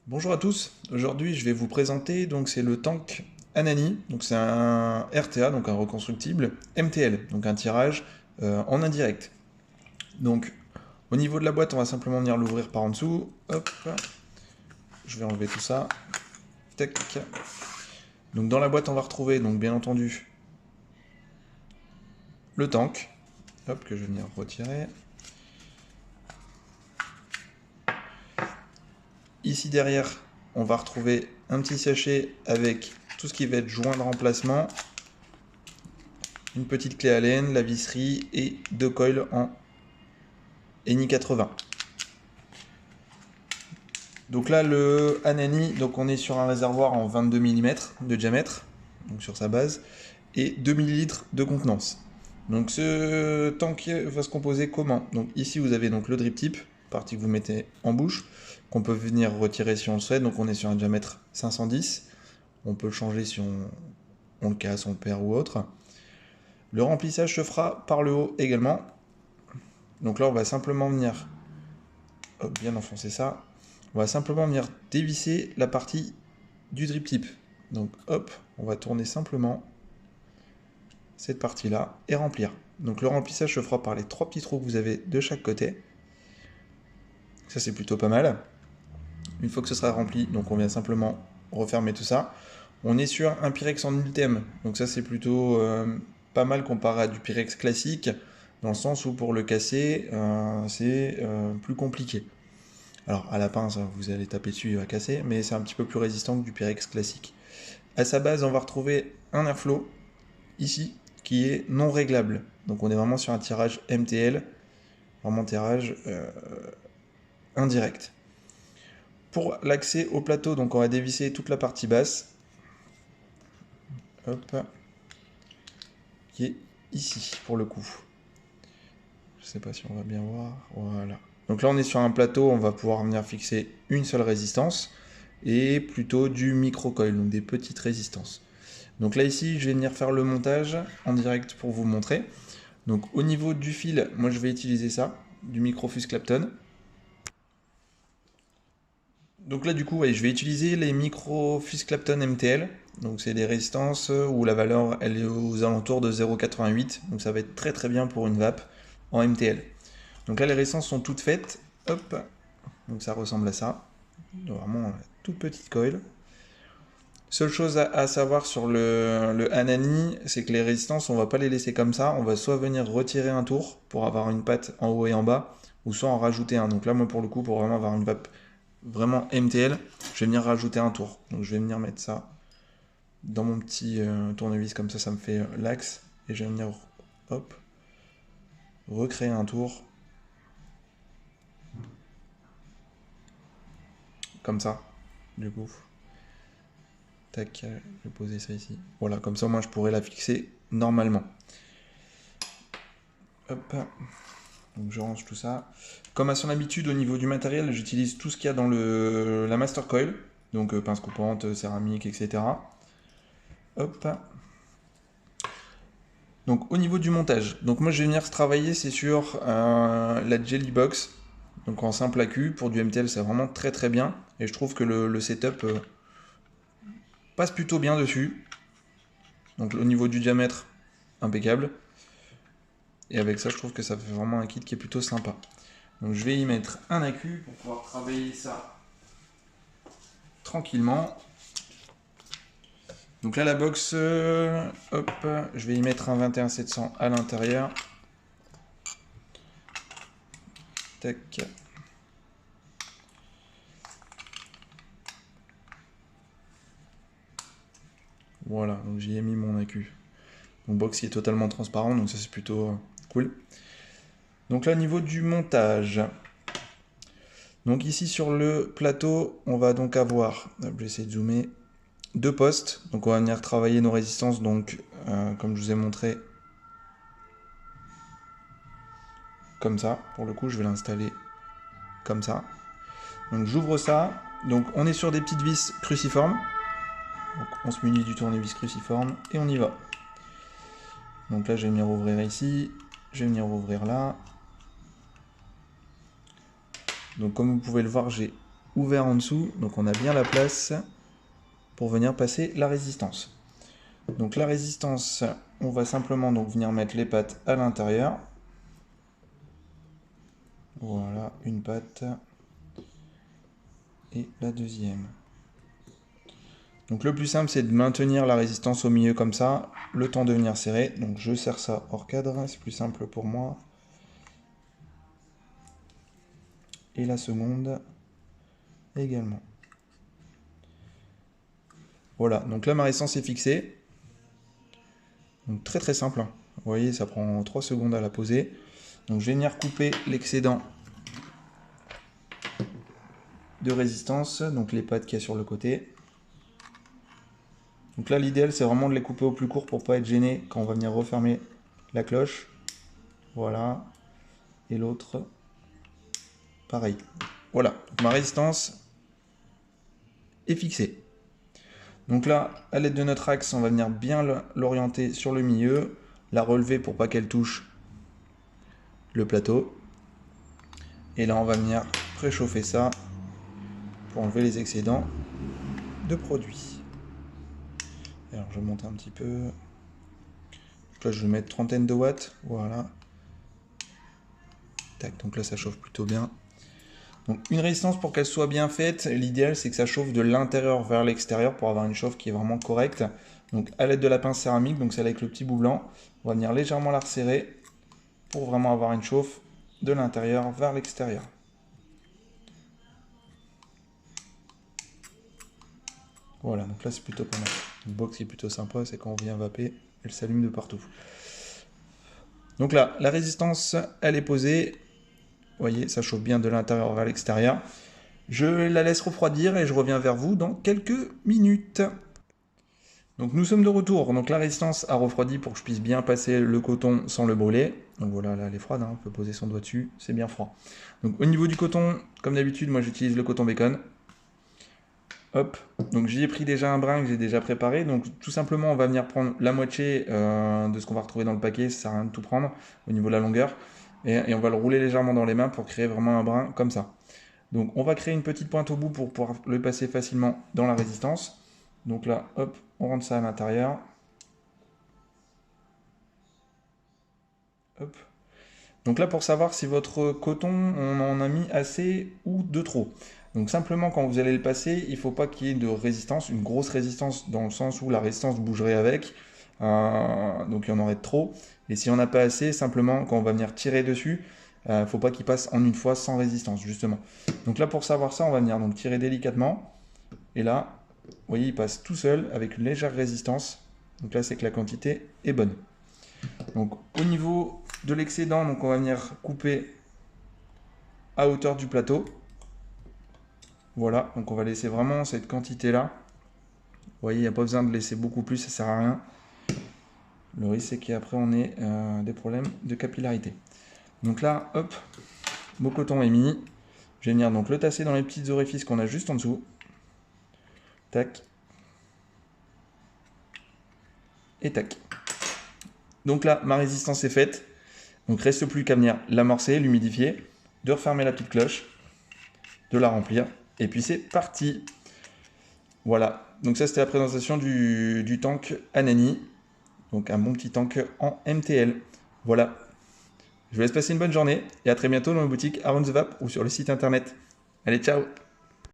Bonjour à tous, aujourd'hui je vais vous présenter donc c'est le tank Anani, donc c'est un RTA, donc un reconstructible MTL, donc un tirage en indirect. Donc au niveau de la boîte on va simplement venir l'ouvrir par en dessous, hop, je vais enlever tout ça, tac. Donc dans la boîte on va retrouver donc bien entendu le tank, hop, que je vais venir retirer. Ici derrière on va retrouver un petit sachet avec tout ce qui va être joint de remplacement, une petite clé Allen, la visserie et deux coils en ENI 80. Donc là, le Anani, donc on est sur un réservoir en 22 mm de diamètre, donc sur sa base, et 2 ml de contenance. Donc ce tank va se composer comment? Donc ici vous avez donc le drip tip, partie que vous mettez en bouche, qu'on peut venir retirer si on le souhaite. Donc on est sur un diamètre 510. On peut le changer si on le casse, on le perd ou autre. Le remplissage se fera par le haut également. Donc là on va simplement venir, hop, bien enfoncer ça. On va simplement venir dévisser la partie du drip tip. Donc hop, on va tourner simplement cette partie-là et remplir. Donc le remplissage se fera par les trois petits trous que vous avez de chaque côté. Ça c'est plutôt pas mal. Une fois que ce sera rempli, donc on vient simplement refermer tout ça. On est sur un Pyrex en ultime, donc ça c'est plutôt pas mal comparé à du Pyrex classique, dans le sens où pour le casser, c'est plus compliqué. Alors à la pince, vous allez taper dessus, il va casser, mais c'est un petit peu plus résistant que du Pyrex classique. À sa base, on va retrouver un airflow, ici, qui est non réglable. Donc on est vraiment sur un tirage MTL, vraiment tirage indirect. Pour l'accès au plateau, donc on va dévisser toute la partie basse, hop, qui est ici pour le coup. Je sais pas si on va bien voir, voilà. Donc là on est sur un plateau, on va pouvoir venir fixer une seule résistance et plutôt du micro-coil, donc des petites résistances. Donc là ici je vais venir faire le montage en direct pour vous montrer. Donc au niveau du fil, moi je vais utiliser ça, du Microfuse Clapton. Donc là du coup ouais, je vais utiliser les Microfuse Clapton MTL. Donc c'est des résistances où la valeur elle est aux alentours de 0,88. Donc ça va être très très bien pour une vape en MTL. Donc là les résistances sont toutes faites. Hop. Donc ça ressemble à ça. Donc, vraiment toute petite coil. Seule chose à savoir sur le Anani, c'est que les résistances, on va pas les laisser comme ça. On va soit venir retirer un tour pour avoir une patte en haut et en bas, ou soit en rajouter un. Donc là, moi, pour le coup, pour vraiment avoir une vape vraiment MTL, je vais venir rajouter un tour. Donc je vais venir mettre ça dans mon petit tournevis, comme ça me fait l'axe. Et je vais venir, hop, recréer un tour. Comme ça, du coup. Tac, je vais poser ça ici. Voilà, comme ça, moi, je pourrais la fixer normalement. Hop. Donc je range tout ça. Comme à son habitude au niveau du matériel, j'utilise tout ce qu'il y a dans la master coil. Donc pince coupante, céramique, etc. Hop. Donc au niveau du montage, donc moi je vais venir travailler, c'est sur la Jelly Box. Donc en simple AQ, pour du MTL c'est vraiment très très bien. Et je trouve que le setup passe plutôt bien dessus. Donc au niveau du diamètre, impeccable. Et avec ça je trouve que ça fait vraiment un kit qui est plutôt sympa. Donc je vais y mettre un AQ pour pouvoir travailler ça tranquillement. Donc là la box, hop, je vais y mettre un 21700 à l'intérieur. Tac. Voilà, donc j'y ai mis mon AQ. Mon box qui est totalement transparent, donc ça c'est plutôt cool. Donc là au niveau du montage. Donc ici sur le plateau, on va donc avoir, je vais essayer de zoomer, deux postes. Donc on va venir travailler nos résistances, donc comme je vous ai montré, comme ça. Pour le coup, je vais l'installer comme ça. Donc j'ouvre ça. Donc on est sur des petites vis cruciformes. Donc on se munit du tournevis cruciforme et on y va. Donc là, je vais venir ouvrir ici. Je vais venir ouvrir là. Donc comme vous pouvez le voir, j'ai ouvert en dessous, donc on a bien la place pour venir passer la résistance. Donc la résistance, on va simplement donc venir mettre les pattes à l'intérieur. Voilà, une patte et la deuxième. Donc le plus simple, c'est de maintenir la résistance au milieu comme ça, le temps de venir serrer. Donc je serre ça hors cadre, c'est plus simple pour moi. Et la seconde également. Voilà, donc là ma résistance est fixée. Donc très très simple, hein. Vous voyez, ça prend 3 secondes à la poser. Donc je vais venir couper l'excédent de résistance, donc les pattes qu'il y a sur le côté. Donc là l'idéal c'est vraiment de les couper au plus court pour pas être gêné quand on va venir refermer la cloche. Voilà. Et l'autre, pareil. Voilà, donc ma résistance est fixée. Donc là, à l'aide de notre axe, on va venir bien l'orienter sur le milieu, la relever pour pas qu'elle touche le plateau. Et là, on va venir préchauffer ça pour enlever les excédents de produits. Alors, je monte un petit peu. Donc là, je vais mettre trentaine de watts. Voilà. Tac, donc là, ça chauffe plutôt bien. Donc une résistance, pour qu'elle soit bien faite, l'idéal c'est que ça chauffe de l'intérieur vers l'extérieur pour avoir une chauffe qui est vraiment correcte. Donc à l'aide de la pince céramique, donc celle avec le petit bout blanc, on va venir légèrement la resserrer pour vraiment avoir une chauffe de l'intérieur vers l'extérieur. Voilà, donc là c'est plutôt pas mal. Une box qui est plutôt sympa, c'est quand on vient vaper, elle s'allume de partout. Donc là, la résistance, elle est posée. Vous voyez, ça chauffe bien de l'intérieur vers l'extérieur. Je la laisse refroidir et je reviens vers vous dans quelques minutes. Donc nous sommes de retour. Donc la résistance a refroidi pour que je puisse bien passer le coton sans le brûler. Donc voilà, là elle est froide, hein, on peut poser son doigt dessus, c'est bien froid. Donc au niveau du coton, comme d'habitude, moi j'utilise le coton bacon. Hop, donc j'y ai pris déjà un brin que j'ai déjà préparé. Donc tout simplement, on va venir prendre la moitié de ce qu'on va retrouver dans le paquet. Ça sert à rien de tout prendre au niveau de la longueur. Et on va le rouler légèrement dans les mains pour créer vraiment un brin comme ça. Donc on va créer une petite pointe au bout pour pouvoir le passer facilement dans la résistance. Donc là, hop, on rentre ça à l'intérieur. Hop. Donc là, pour savoir si votre coton, on en a mis assez ou de trop. Donc simplement, quand vous allez le passer, il ne faut pas qu'il y ait de résistance, une grosse résistance dans le sens où la résistance bougerait avec. Donc il y en aurait trop. Et si on n'a pas assez, simplement, quand on va venir tirer dessus, il ne faut pas qu'il passe en une fois sans résistance, justement. Donc là, pour savoir ça, on va venir donc tirer délicatement. Et là, vous voyez, il passe tout seul avec une légère résistance. Donc là, c'est que la quantité est bonne. Donc au niveau de l'excédent, donc on va venir couper à hauteur du plateau. Voilà, donc on va laisser vraiment cette quantité-là. Vous voyez, il n'y a pas besoin de laisser beaucoup plus, ça ne sert à rien. Le risque, c'est qu'après, on ait des problèmes de capillarité. Donc là, hop, mon coton est mis. Je vais venir donc le tasser dans les petites orifices qu'on a juste en dessous. Tac. Et tac. Donc là, ma résistance est faite. Donc reste plus qu'à venir l'amorcer, l'humidifier, de refermer la petite cloche, de la remplir. Et puis c'est parti. Voilà. Donc ça, c'était la présentation du tank Anani. Donc un bon petit tank en MTL. Voilà. Je vous laisse passer une bonne journée et à très bientôt dans la boutique Around the Vap ou sur le site internet. Allez, ciao!